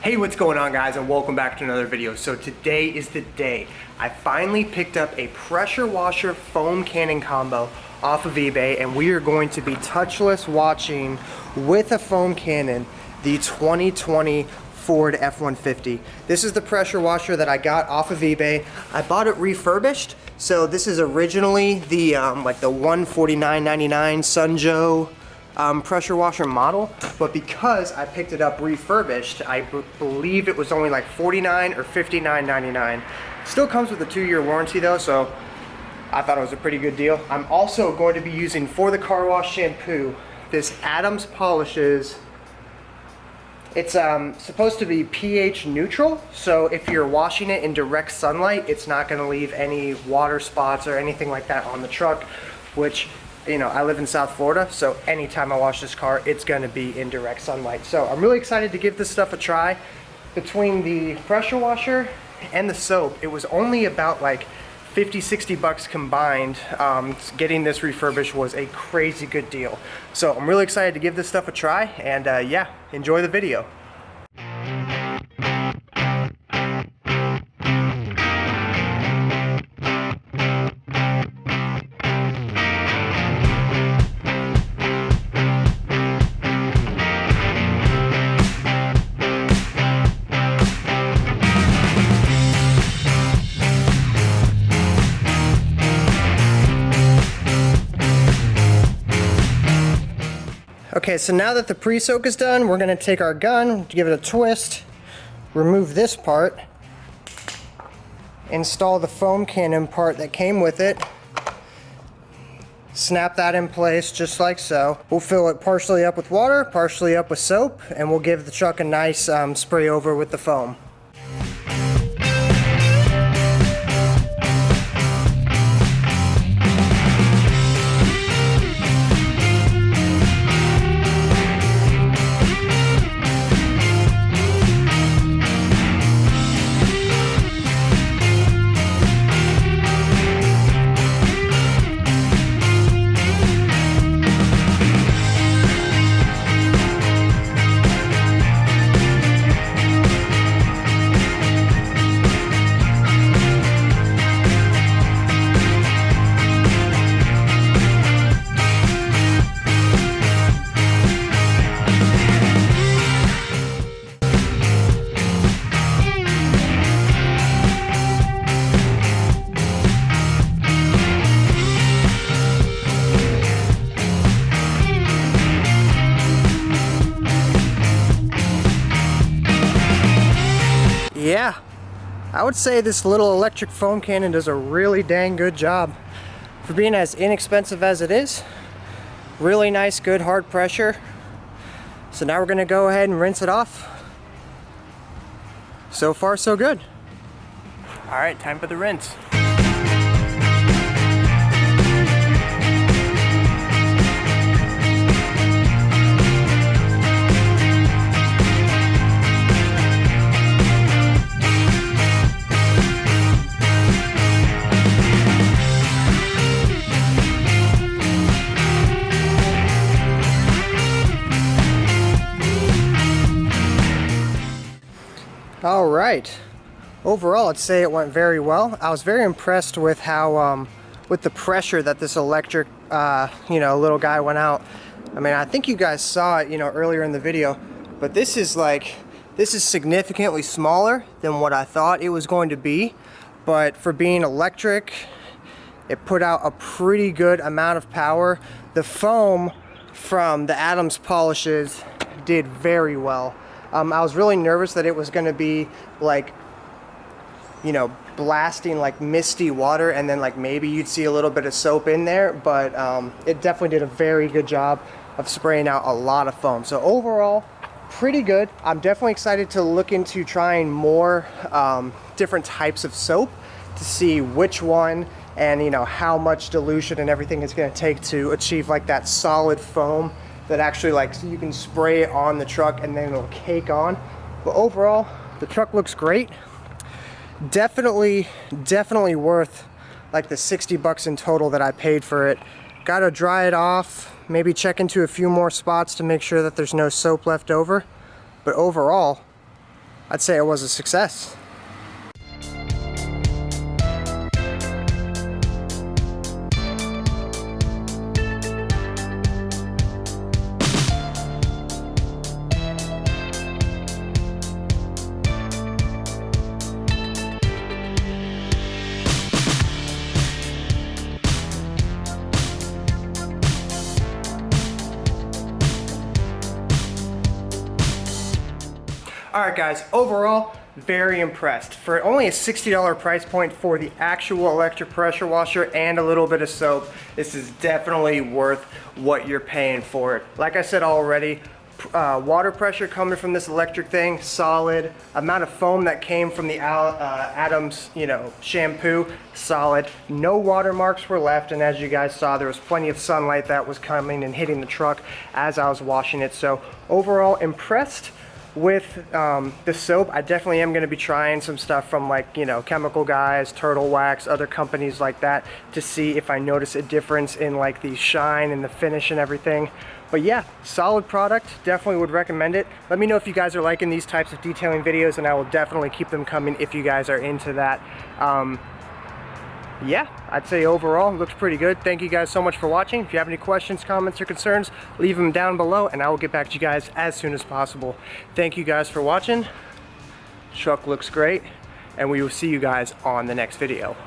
Hey, what's going on, guys, and welcome back to another video. So today is the day I finally picked up a pressure washer foam cannon combo off of eBay, and we are going to be touchless watching with a foam cannon the 2020 Ford F-150. This is the pressure washer that I got off of eBay. I bought it refurbished, so this is originally the like the $149.99 SunJoe pressure washer model, but because I picked it up refurbished, I believe it was only like $49 or $59.99. Still comes with a 2-year warranty though, so I thought it was a pretty good deal. I'm also going to be using, for the car wash shampoo, this Adams Polishes. It's supposed to be pH neutral, so if you're washing it in direct sunlight, it's not going to leave any water spots or anything like that on the truck, which, you know, I live in South Florida, so anytime I wash this car, it's gonna be in direct sunlight. So I'm really excited to give this stuff a try. Between the pressure washer and the soap, it was only about like 50-60 bucks combined. Getting this refurbished was a crazy good deal. So I'm really excited to give this stuff a try, and yeah, enjoy the video. Okay, so now that the pre-soak is done, we're gonna take our gun, give it a twist, remove this part, install the foam cannon part that came with it, snap that in place just like so. We'll fill it partially up with water, partially up with soap, and we'll give the truck a nice spray over with the foam. Yeah, I would say this little electric foam cannon does a really dang good job for being as inexpensive as it is. Really nice, good, hard pressure. So now we're gonna go ahead and rinse it off. So far, so good. All right, time for the rinse. All right, overall I'd say it went very well. I was very impressed with how with the pressure that this electric little guy went out. I mean, I think you guys saw it, earlier in the video, but this is significantly smaller than what I thought it was going to be. But for being electric, it put out a pretty good amount of power. The foam from the Adams Polishes did very well. I was really nervous that it was going to be like, blasting like misty water, and then like maybe you'd see a little bit of soap in there, but it definitely did a very good job of spraying out a lot of foam. So overall, pretty good. I'm definitely excited to look into trying more different types of soap to see which one and how much dilution and everything it's going to take to achieve like that solid foam that actually you can spray it on the truck and then it'll cake on. But overall, the truck looks great. Definitely worth like the 60 bucks in total that I paid for it. Gotta dry it off, maybe check into a few more spots to make sure that there's no soap left over. But overall, I'd say it was a success. Alright guys, overall, very impressed. For only a $60 price point for the actual electric pressure washer and a little bit of soap, this is definitely worth what you're paying for it. Like I said already, water pressure coming from this electric thing, solid. Amount of foam that came from the Adams, shampoo, solid. No watermarks were left, and as you guys saw, there was plenty of sunlight that was coming and hitting the truck as I was washing it. So overall, impressed with the soap. I definitely am going to be trying some stuff from Chemical Guys, Turtle Wax, other companies like that to see if I notice a difference in the shine and the finish and everything. But yeah, solid product, definitely would recommend it. Let me know if you guys are liking these types of detailing videos, and I will definitely keep them coming if you guys are into that. Yeah, I'd say overall it looks pretty good. Thank you guys so much for watching. If you have any questions, comments, or concerns, leave them down below and I will get back to you guys as soon as possible. Thank you guys for watching. Truck looks great, and we will see you guys on the next video.